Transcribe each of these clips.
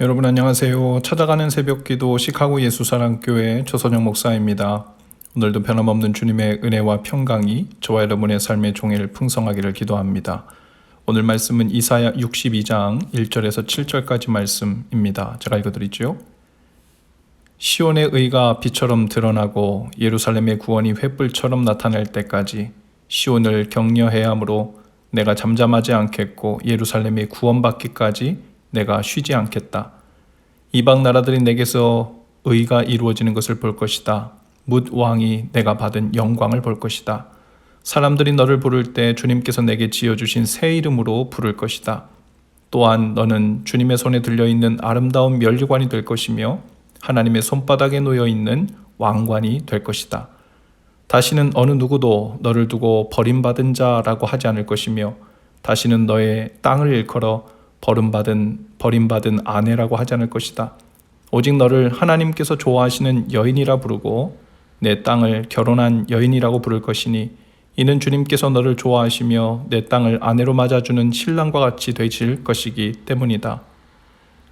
여러분 안녕하세요. 찾아가는 새벽기도 시카고 예수사랑교회 조선영 목사입니다. 오늘도 변함없는 주님의 은혜와 평강이 저와 여러분의 삶의 종일 풍성하기를 기도합니다. 오늘 말씀은 이사야 62장 1절에서 7절까지 말씀입니다. 제가 읽어드리죠. 시온의 의가 빛처럼 드러나고 예루살렘의 구원이 횃불처럼 나타날 때까지 시온을 격려해야 하므로 내가 잠잠하지 않겠고 예루살렘이 구원받기까지 내가 쉬지 않겠다. 이방 나라들이 내게서 의가 이루어지는 것을 볼 것이다. 뭇 왕이 내가 받은 영광을 볼 것이다. 사람들이 너를 부를 때 주님께서 내게 지어주신 새 이름으로 부를 것이다. 또한 너는 주님의 손에 들려있는 아름다운 면류관이 될 것이며 하나님의 손바닥에 놓여있는 왕관이 될 것이다. 다시는 어느 누구도 너를 두고 버림받은 자라고 하지 않을 것이며 다시는 너의 땅을 일컬어 버림받은 아내라고 하지 않을 것이다. 오직 너를 하나님께서 좋아하시는 여인이라 부르고 내 땅을 결혼한 여인이라고 부를 것이니 이는 주님께서 너를 좋아하시며 내 땅을 아내로 맞아주는 신랑과 같이 되실 것이기 때문이다.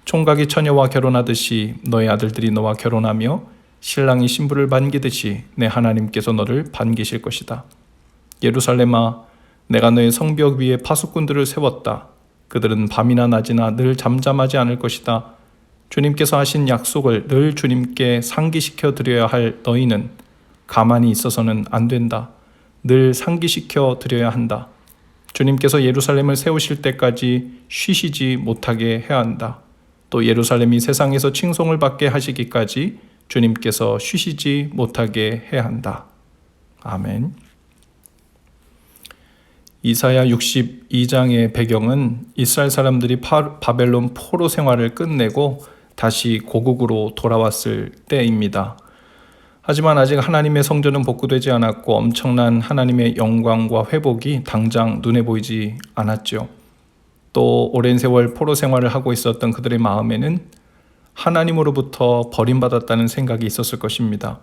총각이 처녀와 결혼하듯이 너의 아들들이 너와 결혼하며 신랑이 신부를 반기듯이 내 하나님께서 너를 반기실 것이다. 예루살렘아, 내가 너의 성벽 위에 파수꾼들을 세웠다. 그들은 밤이나 낮이나 늘 잠잠하지 않을 것이다. 주님께서 하신 약속을 늘 주님께 상기시켜 드려야 할 너희는 가만히 있어서는 안 된다. 늘 상기시켜 드려야 한다. 주님께서 예루살렘을 세우실 때까지 쉬시지 못하게 해야 한다. 또 예루살렘이 세상에서 칭송을 받게 하시기까지 주님께서 쉬시지 못하게 해야 한다. 아멘. 이사야 62장의 배경은 이스라엘 사람들이 바벨론 포로 생활을 끝내고 다시 고국으로 돌아왔을 때입니다. 하지만 아직 하나님의 성전은 복구되지 않았고 엄청난 하나님의 영광과 회복이 당장 눈에 보이지 않았죠. 또 오랜 세월 포로 생활을 하고 있었던 그들의 마음에는 하나님으로부터 버림받았다는 생각이 있었을 것입니다.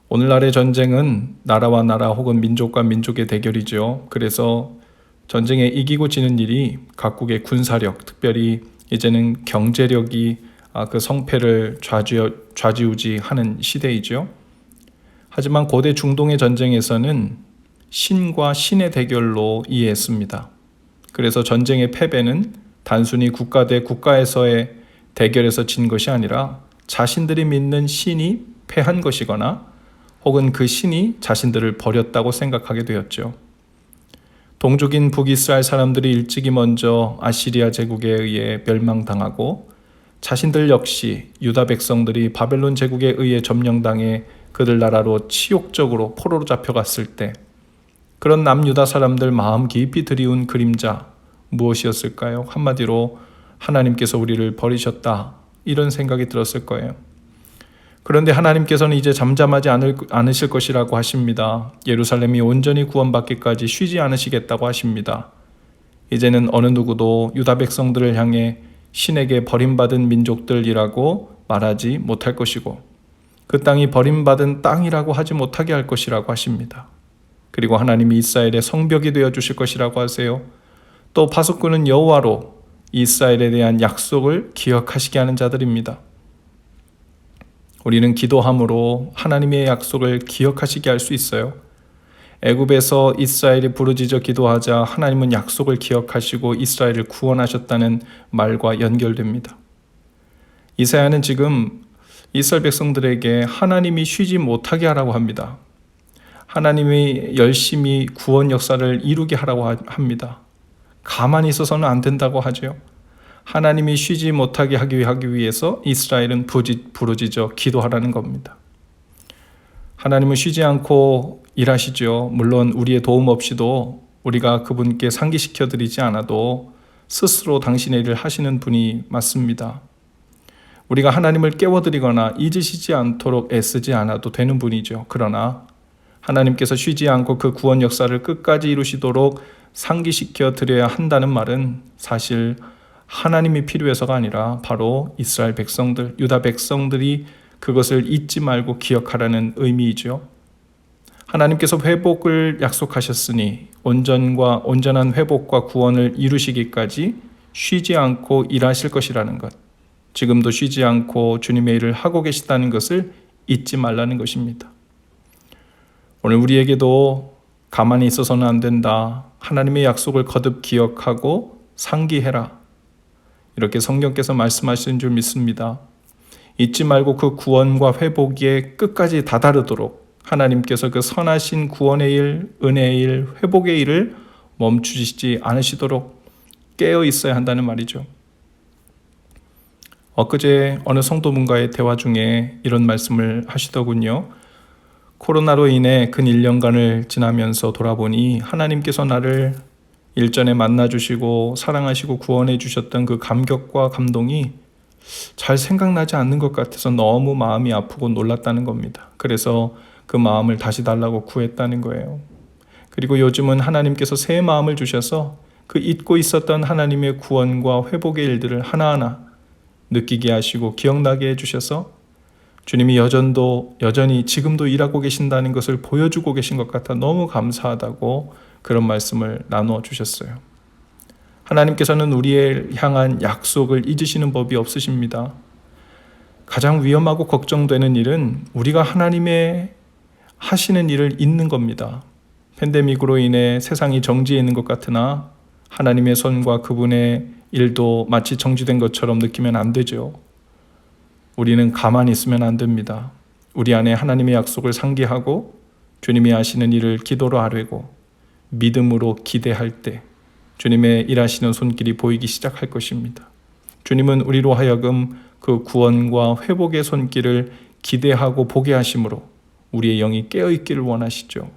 오늘날의 전쟁은 나라와 나라 혹은 민족과 민족의 대결이죠. 그래서 전쟁에 이기고 지는 일이 각국의 군사력, 특별히 이제는 경제력이 그 성패를 좌지우지하는 시대이죠. 하지만 고대 중동의 전쟁에서는 신과 신의 대결로 이해했습니다. 그래서 전쟁의 패배는 단순히 국가 대 국가에서의 대결에서 진 것이 아니라 자신들이 믿는 신이 패한 것이거나 혹은 그 신이 자신들을 버렸다고 생각하게 되었죠. 동족인 북이스라엘 사람들이 일찍이 먼저 아시리아 제국에 의해 멸망당하고 자신들 역시 유다 백성들이 바벨론 제국에 의해 점령당해 그들 나라로 치욕적으로 포로로 잡혀갔을 때 그런 남유다 사람들 마음 깊이 드리운 그림자 무엇이었을까요? 한마디로 하나님께서 우리를 버리셨다 이런 생각이 들었을 거예요. 그런데 하나님께서는 이제 잠잠하지 않으실 것이라고 하십니다. 예루살렘이 온전히 구원받기까지 쉬지 않으시겠다고 하십니다. 이제는 어느 누구도 유다 백성들을 향해 신에게 버림받은 민족들이라고 말하지 못할 것이고 그 땅이 버림받은 땅이라고 하지 못하게 할 것이라고 하십니다. 그리고 하나님이 이스라엘의 성벽이 되어 주실 것이라고 하세요. 또 파수꾼은 여호와로 이스라엘에 대한 약속을 기억하시게 하는 자들입니다. 우리는 기도함으로 하나님의 약속을 기억하시게 할 수 있어요. 애굽에서 이스라엘이 부르짖어 기도하자 하나님은 약속을 기억하시고 이스라엘을 구원하셨다는 말과 연결됩니다. 이사야는 지금 이스라엘 백성들에게 하나님이 쉬지 못하게 하라고 합니다. 하나님이 열심히 구원 역사를 이루게 하라고 합니다. 가만히 있어서는 안 된다고 하죠. 하나님이 쉬지 못하게 하기 위해서 이스라엘은 부르짖어 기도하라는 겁니다. 하나님은 쉬지 않고 일하시죠. 물론 우리의 도움 없이도 우리가 그분께 상기시켜 드리지 않아도 스스로 당신의 일을 하시는 분이 맞습니다. 우리가 하나님을 깨워드리거나 잊으시지 않도록 애쓰지 않아도 되는 분이죠. 그러나 하나님께서 쉬지 않고 그 구원 역사를 끝까지 이루시도록 상기시켜 드려야 한다는 말은 사실 하나님이 필요해서가 아니라 바로 이스라엘 백성들, 유다 백성들이 그것을 잊지 말고 기억하라는 의미이죠. 하나님께서 회복을 약속하셨으니 온전한 회복과 구원을 이루시기까지 쉬지 않고 일하실 것이라는 것. 지금도 쉬지 않고 주님의 일을 하고 계시다는 것을 잊지 말라는 것입니다. 오늘 우리에게도 가만히 있어서는 안 된다. 하나님의 약속을 거듭 기억하고 상기해라. 이렇게 성경께서 말씀하시는 줄 믿습니다. 잊지 말고 그 구원과 회복에 끝까지 다다르도록 하나님께서 그 선하신 구원의 일, 은혜의 일, 회복의 일을 멈추시지 않으시도록 깨어 있어야 한다는 말이죠. 엊그제 어느 성도분과의 대화 중에 이런 말씀을 하시더군요. 코로나로 인해 근 1년간을 지나면서 돌아보니 하나님께서 나를 일전에 만나주시고 사랑하시고 구원해 주셨던 그 감격과 감동이 잘 생각나지 않는 것 같아서 너무 마음이 아프고 놀랐다는 겁니다. 그래서 그 마음을 다시 달라고 구했다는 거예요. 그리고 요즘은 하나님께서 새 마음을 주셔서 그 잊고 있었던 하나님의 구원과 회복의 일들을 하나하나 느끼게 하시고 기억나게 해주셔서 주님이 여전히 지금도 일하고 계신다는 것을 보여주고 계신 것 같아 너무 감사하다고 그런 말씀을 나누어 주셨어요. 하나님께서는 우리를 향한 약속을 잊으시는 법이 없으십니다. 가장 위험하고 걱정되는 일은 우리가 하나님의 하시는 일을 잊는 겁니다. 팬데믹으로 인해 세상이 정지해 있는 것 같으나 하나님의 손과 그분의 일도 마치 정지된 것처럼 느끼면 안 되죠. 우리는 가만히 있으면 안 됩니다. 우리 안에 하나님의 약속을 상기하고 주님이 하시는 일을 기도로 아뢰고 믿음으로 기대할 때 주님의 일하시는 손길이 보이기 시작할 것입니다. 주님은 우리로 하여금 그 구원과 회복의 손길을 기대하고 보게 하심으로 우리의 영이 깨어있기를 원하시죠.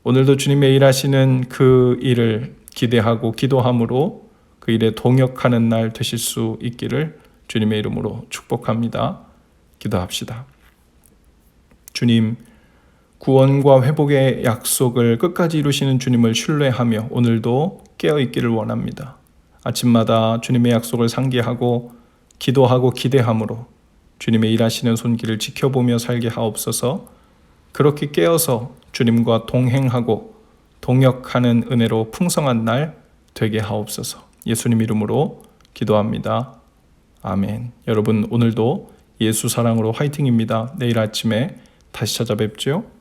오늘도 주님의 일하시는 그 일을 기대하고 기도함으로 그 일에 동역하는 날 되실 수 있기를 주님의 이름으로 축복합니다. 기도합시다. 주님, 구원과 회복의 약속을 끝까지 이루시는 주님을 신뢰하며 오늘도 깨어있기를 원합니다. 아침마다 주님의 약속을 상기하고 기도하고 기대함으로 주님의 일하시는 손길을 지켜보며 살게 하옵소서. 그렇게 깨어서 주님과 동행하고 동역하는 은혜로 풍성한 날 되게 하옵소서. 예수님 이름으로 기도합니다. 아멘. 여러분 오늘도 예수 사랑으로 화이팅입니다. 내일 아침에 다시 찾아뵙죠.